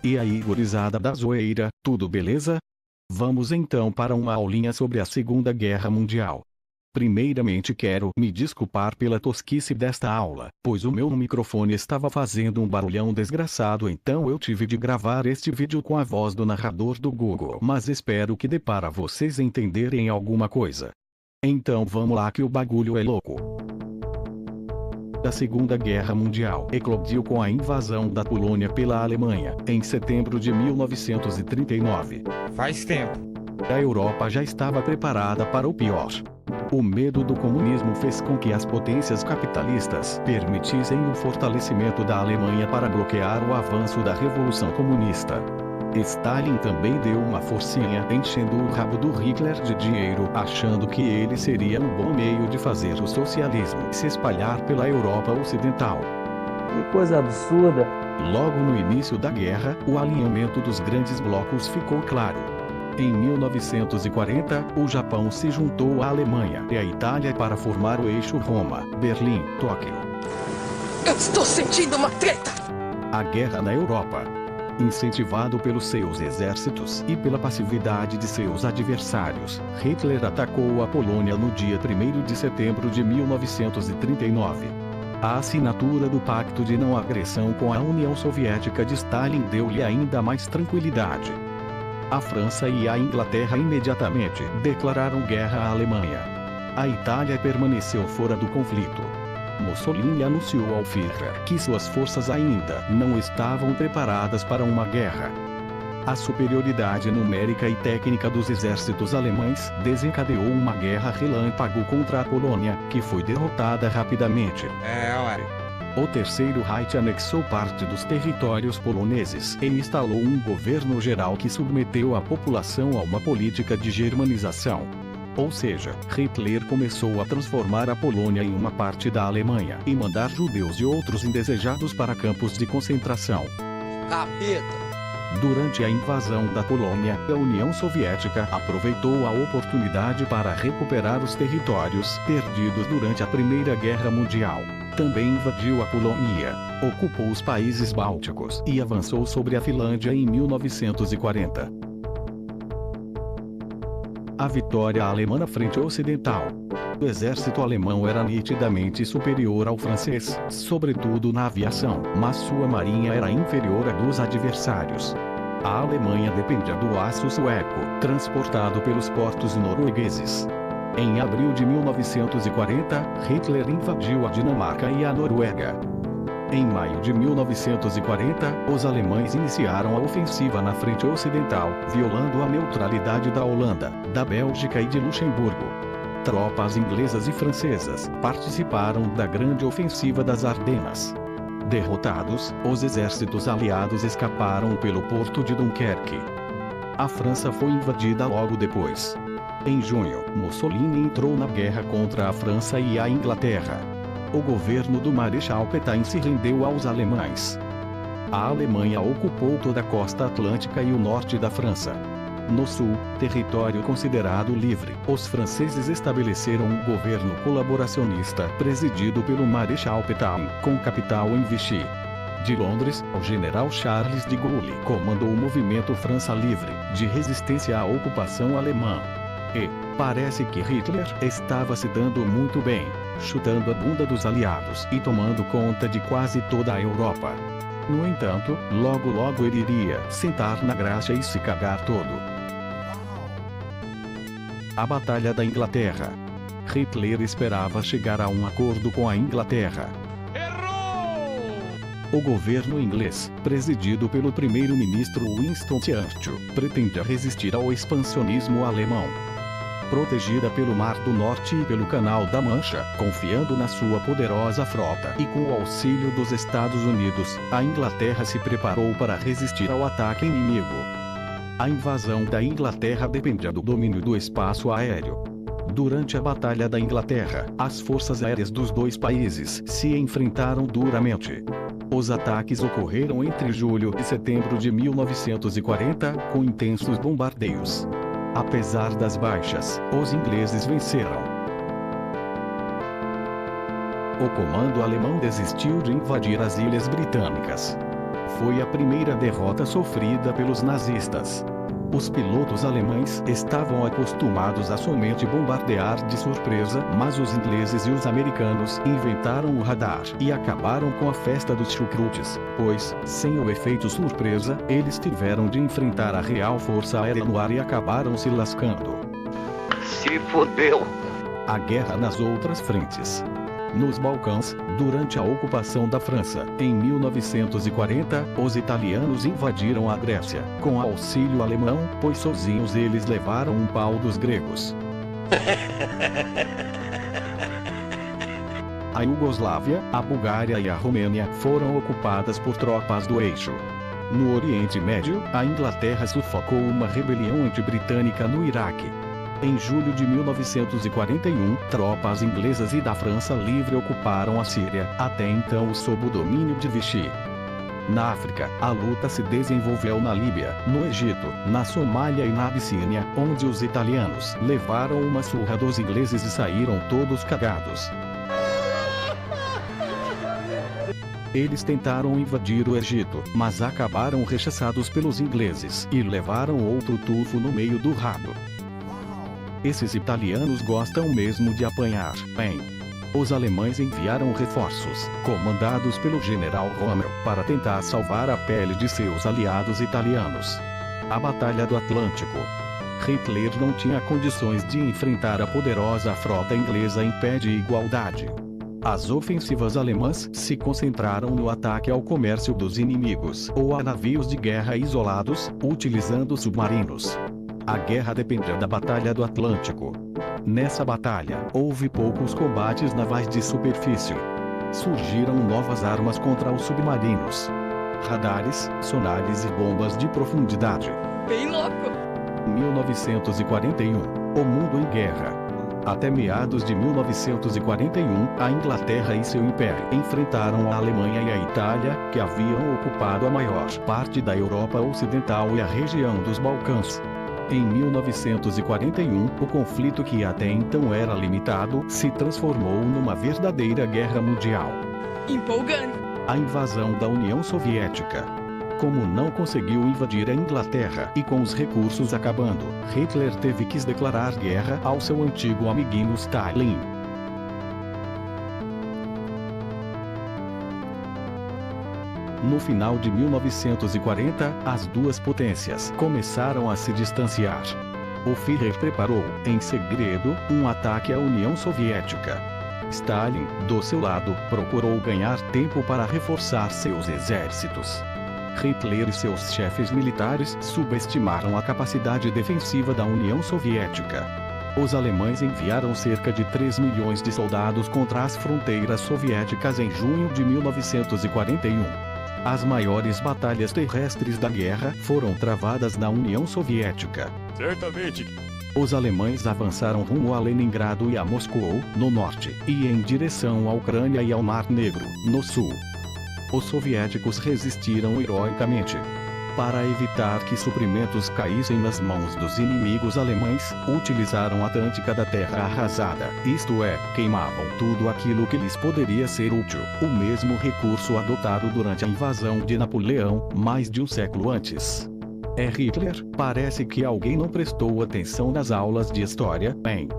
E aí, gurizada da zoeira, tudo beleza? Vamos então para uma aulinha sobre a Segunda Guerra Mundial. Primeiramente quero me desculpar pela tosquice desta aula, pois o meu microfone estava fazendo um barulhão desgraçado, então eu tive de gravar este vídeo com a voz do narrador do Google, mas espero que dê para vocês entenderem alguma coisa. Então vamos lá que o bagulho é louco. A Segunda Guerra Mundial eclodiu com a invasão da Polônia pela Alemanha, em setembro de 1939. Faz tempo. A Europa já estava preparada para o pior. O medo do comunismo fez com que as potências capitalistas permitissem o fortalecimento da Alemanha para bloquear o avanço da Revolução Comunista. Stalin também deu uma forcinha enchendo o rabo do Hitler de dinheiro, achando que ele seria um bom meio de fazer o socialismo se espalhar pela Europa Ocidental. Que coisa absurda! Logo no início da guerra, o alinhamento dos grandes blocos ficou claro. Em 1940, o Japão se juntou à Alemanha e à Itália para formar o eixo Roma, Berlim, Tóquio. Eu estou sentindo uma treta! A guerra na Europa. Incentivado pelos seus exércitos e pela passividade de seus adversários, Hitler atacou a Polônia no dia 1º de setembro de 1939. A assinatura do Pacto de Não Agressão com a União Soviética de Stalin deu-lhe ainda mais tranquilidade. A França e a Inglaterra imediatamente declararam guerra à Alemanha. A Itália permaneceu fora do conflito. Mussolini anunciou ao Führer que suas forças ainda não estavam preparadas para uma guerra. A superioridade numérica e técnica dos exércitos alemães desencadeou uma guerra relâmpago contra a Polônia, que foi derrotada rapidamente. O Terceiro Reich anexou parte dos territórios poloneses e instalou um governo geral que submeteu a população a uma política de germanização. Ou seja, Hitler começou a transformar a Polônia em uma parte da Alemanha e mandar judeus e outros indesejados para campos de concentração. Capeta! Durante a invasão da Polônia, a União Soviética aproveitou a oportunidade para recuperar os territórios perdidos durante a Primeira Guerra Mundial. Também invadiu a Polônia, ocupou os países bálticos e avançou sobre a Finlândia em 1940. A vitória alemã na frente ocidental. O exército alemão era nitidamente superior ao francês, sobretudo na aviação, mas sua marinha era inferior à dos adversários. A Alemanha dependia do aço sueco, transportado pelos portos noruegueses. Em abril de 1940, Hitler invadiu a Dinamarca e a Noruega. Em maio de 1940, os alemães iniciaram a ofensiva na frente ocidental, violando a neutralidade da Holanda, da Bélgica e de Luxemburgo. Tropas inglesas e francesas participaram da grande ofensiva das Ardenas. Derrotados, os exércitos aliados escaparam pelo porto de Dunkerque. A França foi invadida logo depois. Em junho, Mussolini entrou na guerra contra a França e a Inglaterra. O governo do Marechal Pétain se rendeu aos alemães. A Alemanha ocupou toda a costa atlântica e o norte da França. No sul, território considerado livre, os franceses estabeleceram um governo colaboracionista presidido pelo Marechal Pétain, com capital em Vichy. De Londres, o general Charles de Gaulle comandou o movimento França Livre, de resistência à ocupação alemã. E parece que Hitler estava se dando muito bem, chutando a bunda dos aliados e tomando conta de quase toda a Europa. No entanto, logo ele iria sentar na graxa e se cagar todo. A Batalha da Inglaterra. Hitler esperava chegar a um acordo com a Inglaterra. O governo inglês, presidido pelo primeiro-ministro Winston Churchill, pretendia resistir ao expansionismo alemão. Protegida pelo Mar do Norte e pelo Canal da Mancha, confiando na sua poderosa frota e com o auxílio dos Estados Unidos, a Inglaterra se preparou para resistir ao ataque inimigo. A invasão da Inglaterra dependia do domínio do espaço aéreo. Durante a Batalha da Inglaterra, as forças aéreas dos dois países se enfrentaram duramente. Os ataques ocorreram entre julho e setembro de 1940, com intensos bombardeios. Apesar das baixas, os ingleses venceram. O comando alemão desistiu de invadir as ilhas britânicas. Foi a primeira derrota sofrida pelos nazistas. Os pilotos alemães estavam acostumados a somente bombardear de surpresa, mas os ingleses e os americanos inventaram o radar e acabaram com a festa dos chucrutes, pois, sem o efeito surpresa, eles tiveram de enfrentar a real força aérea no ar e acabaram se lascando. Se fodeu! A guerra nas outras frentes. Nos Balcãs, durante a ocupação da França, em 1940, os italianos invadiram a Grécia, com auxílio alemão, pois sozinhos eles levaram um pau dos gregos. A Iugoslávia, a Bulgária e a Romênia foram ocupadas por tropas do eixo. No Oriente Médio, a Inglaterra sufocou uma rebelião anti-britânica no Iraque. Em julho de 1941, tropas inglesas e da França Livre ocuparam a Síria, até então sob o domínio de Vichy. Na África, a luta se desenvolveu na Líbia, no Egito, na Somália e na Abissínia, onde os italianos levaram uma surra dos ingleses e saíram todos cagados. Eles tentaram invadir o Egito, mas acabaram rechaçados pelos ingleses e levaram outro tufo no meio do rabo. Esses italianos gostam mesmo de apanhar. Bem, os alemães enviaram reforços, comandados pelo general Rommel, para tentar salvar a pele de seus aliados italianos. A Batalha do Atlântico. Hitler não tinha condições de enfrentar a poderosa frota inglesa em pé de igualdade. As ofensivas alemãs se concentraram no ataque ao comércio dos inimigos ou a navios de guerra isolados, utilizando submarinos. A guerra dependia da Batalha do Atlântico. Nessa batalha, houve poucos combates navais de superfície. Surgiram novas armas contra os submarinos: radares, sonares e bombas de profundidade. Bem louco! 1941, o mundo em guerra. Até meados de 1941, a Inglaterra e seu império enfrentaram a Alemanha e a Itália, que haviam ocupado a maior parte da Europa Ocidental e a região dos Balcãs. Em 1941, o conflito que até então era limitado se transformou numa verdadeira guerra mundial. Empolgante! A invasão da União Soviética. Como não conseguiu invadir a Inglaterra e com os recursos acabando, Hitler teve que declarar guerra ao seu antigo amiguinho Stalin. No final de 1940, as duas potências começaram a se distanciar. O Führer preparou, em segredo, um ataque à União Soviética. Stalin, do seu lado, procurou ganhar tempo para reforçar seus exércitos. Hitler e seus chefes militares subestimaram a capacidade defensiva da União Soviética. Os alemães enviaram cerca de 3 milhões de soldados contra as fronteiras soviéticas em junho de 1941. As maiores batalhas terrestres da guerra foram travadas na União Soviética. Certamente. Os alemães avançaram rumo a Leningrado e a Moscou, no norte, e em direção à Ucrânia e ao Mar Negro, no sul. Os soviéticos resistiram heroicamente. Para evitar que suprimentos caíssem nas mãos dos inimigos alemães, utilizaram a tática da terra arrasada, isto é, queimavam tudo aquilo que lhes poderia ser útil, o mesmo recurso adotado durante a invasão de Napoleão, mais de um século antes. É Hitler? Parece que alguém não prestou atenção nas aulas de história, hein?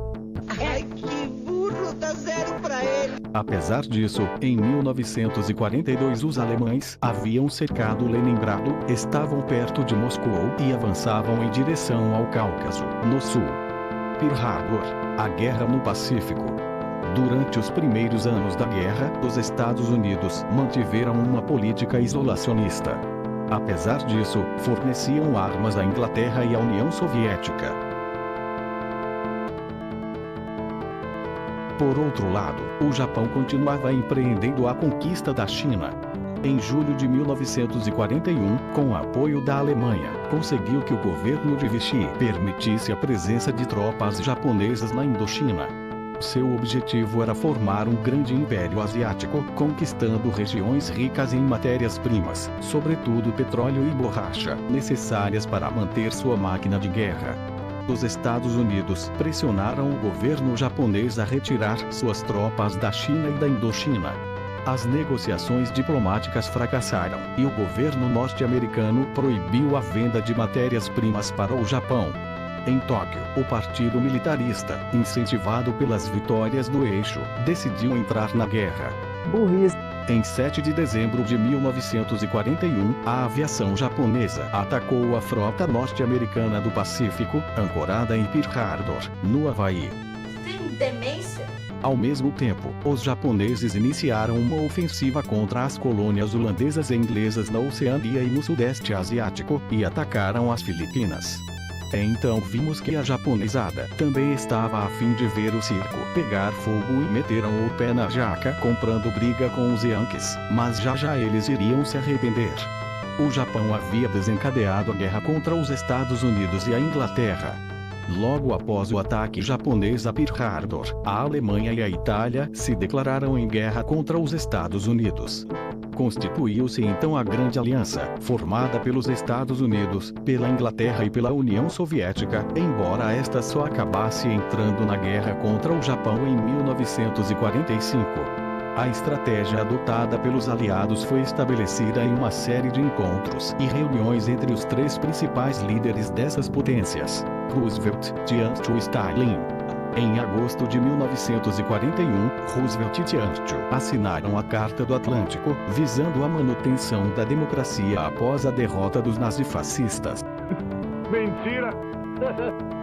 Ai, que burro, dá 0 pra ele. Apesar disso, em 1942 os alemães haviam cercado Leningrado, estavam perto de Moscou e avançavam em direção ao Cáucaso, no sul. Pearl Harbor, a guerra no Pacífico. Durante os primeiros anos da guerra, os Estados Unidos mantiveram uma política isolacionista. Apesar disso, forneciam armas à Inglaterra e à União Soviética. Por outro lado, o Japão continuava empreendendo a conquista da China. Em julho de 1941, com o apoio da Alemanha, conseguiu que o governo de Vichy permitisse a presença de tropas japonesas na Indochina. Seu objetivo era formar um grande império asiático, conquistando regiões ricas em matérias-primas, sobretudo petróleo e borracha, necessárias para manter sua máquina de guerra. Os Estados Unidos pressionaram o governo japonês a retirar suas tropas da China e da Indochina. As negociações diplomáticas fracassaram, e o governo norte-americano proibiu a venda de matérias-primas para o Japão. Em Tóquio, o partido militarista, incentivado pelas vitórias do eixo, decidiu entrar na guerra. Burrice. Em 7 de dezembro de 1941, a aviação japonesa atacou a frota norte-americana do Pacífico, ancorada em Pearl Harbor, no Havaí. Sem demência? Ao mesmo tempo, os japoneses iniciaram uma ofensiva contra as colônias holandesas e inglesas na Oceania e no Sudeste Asiático, e atacaram as Filipinas. Então vimos que a japonesada também estava a fim de ver o circo pegar fogo e meteram o pé na jaca comprando briga com os Yankees, mas já eles iriam se arrepender. O Japão havia desencadeado a guerra contra os Estados Unidos e a Inglaterra. Logo após o ataque japonês a Pearl Harbor, a Alemanha e a Itália se declararam em guerra contra os Estados Unidos. Constituiu-se então a Grande Aliança, formada pelos Estados Unidos, pela Inglaterra e pela União Soviética, embora esta só acabasse entrando na guerra contra o Japão em 1945. A estratégia adotada pelos aliados foi estabelecida em uma série de encontros e reuniões entre os três principais líderes dessas potências: Roosevelt, Churchill e Stalin. Em agosto de 1941, Roosevelt e Churchill assinaram a Carta do Atlântico, visando a manutenção da democracia após a derrota dos nazifascistas. Mentira!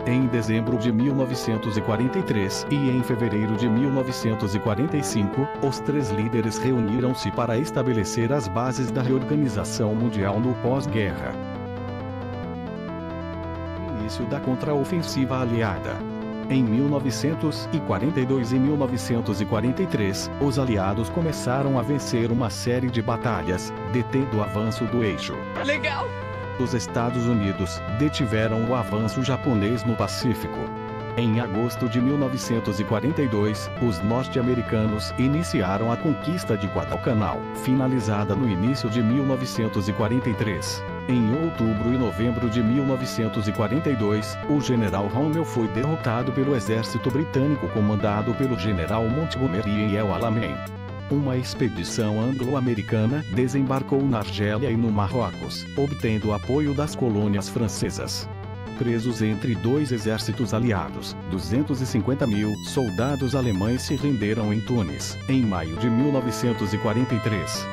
Em dezembro de 1943 e em fevereiro de 1945, os três líderes reuniram-se para estabelecer as bases da reorganização mundial no pós-guerra. Início da contraofensiva aliada. Em 1942 e 1943, os aliados começaram a vencer uma série de batalhas, detendo o avanço do eixo. Legal! Os Estados Unidos detiveram o avanço japonês no Pacífico. Em agosto de 1942, os norte-americanos iniciaram a conquista de Guadalcanal, finalizada no início de 1943. Em outubro e novembro de 1942, o general Rommel foi derrotado pelo exército britânico comandado pelo general Montgomery em El Alamein. Uma expedição anglo-americana desembarcou na Argélia e no Marrocos, obtendo apoio das colônias francesas. Presos entre dois exércitos aliados, 250.000 soldados alemães se renderam em Tunis, em maio de 1943.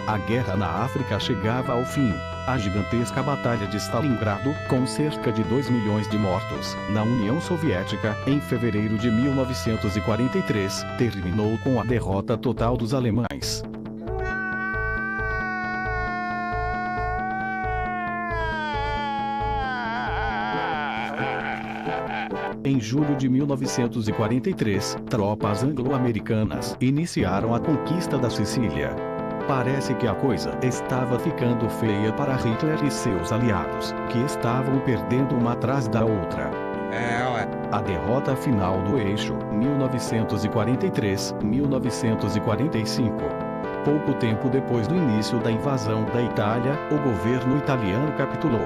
A guerra na África chegava ao fim. A gigantesca Batalha de Stalingrado, com cerca de 2 milhões de mortos, na União Soviética, em fevereiro de 1943, terminou com a derrota total dos alemães. Em julho de 1943, tropas anglo-americanas iniciaram a conquista da Sicília. Parece que a coisa estava ficando feia para Hitler e seus aliados, que estavam perdendo uma atrás da outra. A derrota final do eixo, 1943-1945. Pouco tempo depois do início da invasão da Itália, o governo italiano capitulou.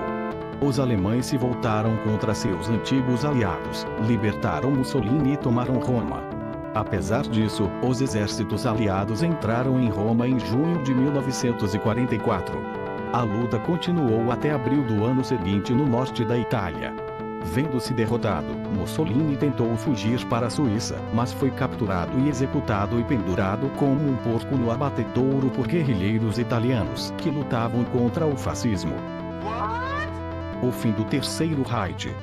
Os alemães se voltaram contra seus antigos aliados, libertaram Mussolini e tomaram Roma. Apesar disso, os exércitos aliados entraram em Roma em junho de 1944. A luta continuou até abril do ano seguinte no norte da Itália. Vendo-se derrotado, Mussolini tentou fugir para a Suíça, mas foi capturado e executado e pendurado como um porco no abatedouro por guerrilheiros italianos que lutavam contra o fascismo. O fim do Terceiro Reich.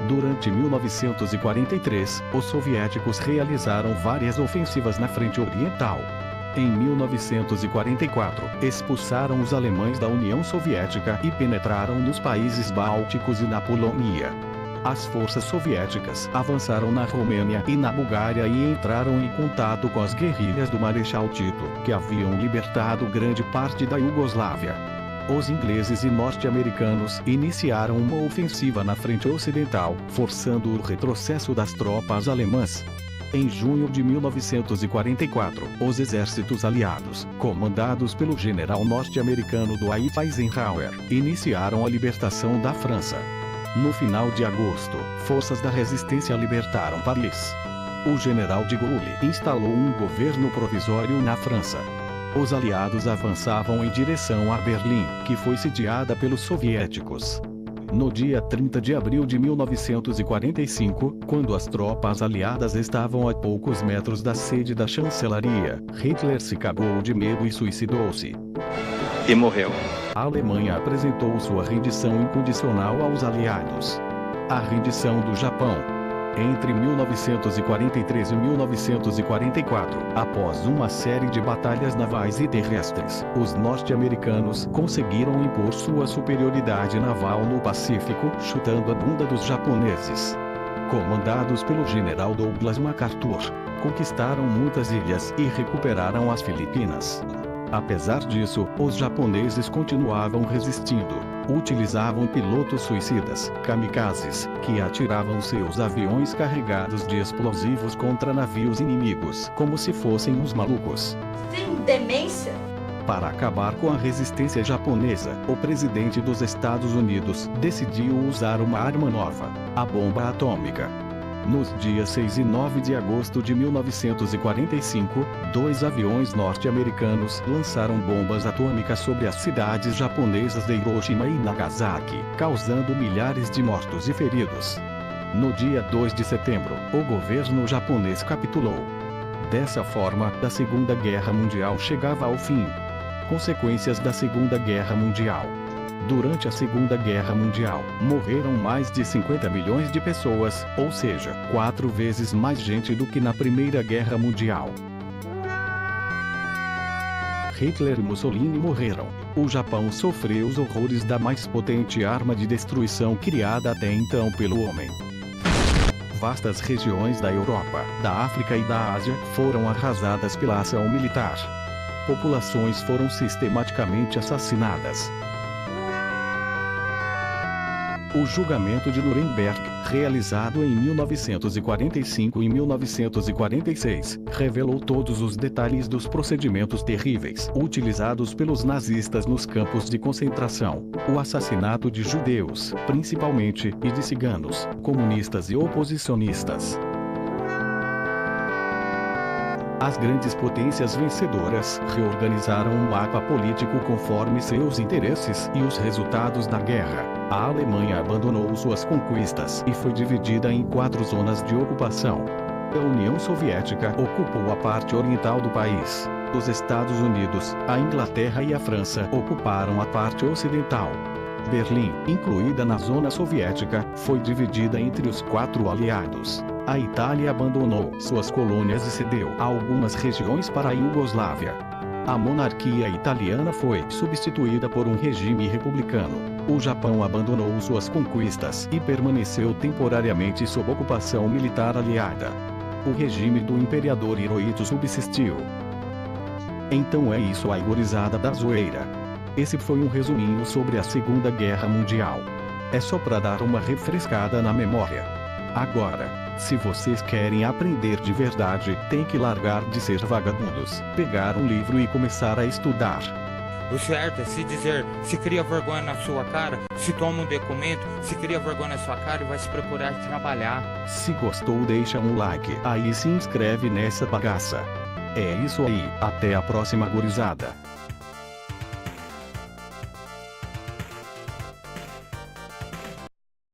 Durante 1943, os soviéticos realizaram várias ofensivas na frente oriental. Em 1944, expulsaram os alemães da União Soviética e penetraram nos países bálticos e na Polônia. As forças soviéticas avançaram na Romênia e na Bulgária e entraram em contato com as guerrilhas do Marechal Tito, que haviam libertado grande parte da Iugoslávia. Os ingleses e norte-americanos iniciaram uma ofensiva na frente ocidental, forçando o retrocesso das tropas alemãs. Em junho de 1944, os exércitos aliados, comandados pelo general norte-americano Dwight Eisenhower, iniciaram a libertação da França. No final de agosto, forças da resistência libertaram Paris. O general de Gaulle instalou um governo provisório na França. Os aliados avançavam em direção a Berlim, que foi sitiada pelos soviéticos. No dia 30 de abril de 1945, quando as tropas aliadas estavam a poucos metros da sede da chancelaria, Hitler se cagou de medo e suicidou-se. E morreu. A Alemanha apresentou sua rendição incondicional aos aliados. A rendição do Japão. Entre 1943 e 1944, após uma série de batalhas navais e terrestres, os norte-americanos conseguiram impor sua superioridade naval no Pacífico, chutando a bunda dos japoneses. Comandados pelo general Douglas MacArthur, conquistaram muitas ilhas e recuperaram as Filipinas. Apesar disso, os japoneses continuavam resistindo. Utilizavam pilotos suicidas, kamikazes, que atiravam seus aviões carregados de explosivos contra navios inimigos, como se fossem uns malucos. Tem demência? Para acabar com a resistência japonesa, o presidente dos Estados Unidos decidiu usar uma arma nova, a bomba atômica. Nos dias 6 e 9 de agosto de 1945, 2 aviões norte-americanos lançaram bombas atômicas sobre as cidades japonesas de Hiroshima e Nagasaki, causando milhares de mortos e feridos. No dia 2 de setembro, o governo japonês capitulou. Dessa forma, a Segunda Guerra Mundial chegava ao fim. Consequências da Segunda Guerra Mundial. Durante a Segunda Guerra Mundial, morreram mais de 50 milhões de pessoas, ou seja, 4 vezes mais gente do que na Primeira Guerra Mundial. Hitler e Mussolini morreram. O Japão sofreu os horrores da mais potente arma de destruição criada até então pelo homem. Vastas regiões da Europa, da África e da Ásia foram arrasadas pela ação militar. Populações foram sistematicamente assassinadas. O julgamento de Nuremberg, realizado em 1945 e 1946, revelou todos os detalhes dos procedimentos terríveis utilizados pelos nazistas nos campos de concentração, o assassinato de judeus, principalmente, e de ciganos, comunistas e oposicionistas. As grandes potências vencedoras reorganizaram o mapa político conforme seus interesses e os resultados da guerra. A Alemanha abandonou suas conquistas e foi dividida em 4 zonas de ocupação. A União Soviética ocupou a parte oriental do país. Os Estados Unidos, a Inglaterra e a França ocuparam a parte ocidental. Berlim, incluída na zona soviética, foi dividida entre os 4 aliados. A Itália abandonou suas colônias e cedeu algumas regiões para a Iugoslávia. A monarquia italiana foi substituída por um regime republicano. O Japão abandonou suas conquistas e permaneceu temporariamente sob ocupação militar aliada. O regime do imperador Hirohito subsistiu. Então é isso aí, gurizada da zoeira. Esse foi um resuminho sobre a Segunda Guerra Mundial. É só para dar uma refrescada na memória. Agora, se vocês querem aprender de verdade, tem que largar de ser vagabundos, pegar um livro e começar a estudar. O certo é se dizer, se cria vergonha na sua cara, se toma um documento, se cria vergonha na sua cara e vai se procurar trabalhar. Se gostou, deixa um like, aí se inscreve nessa bagaça. É isso aí, até a próxima, gurizada.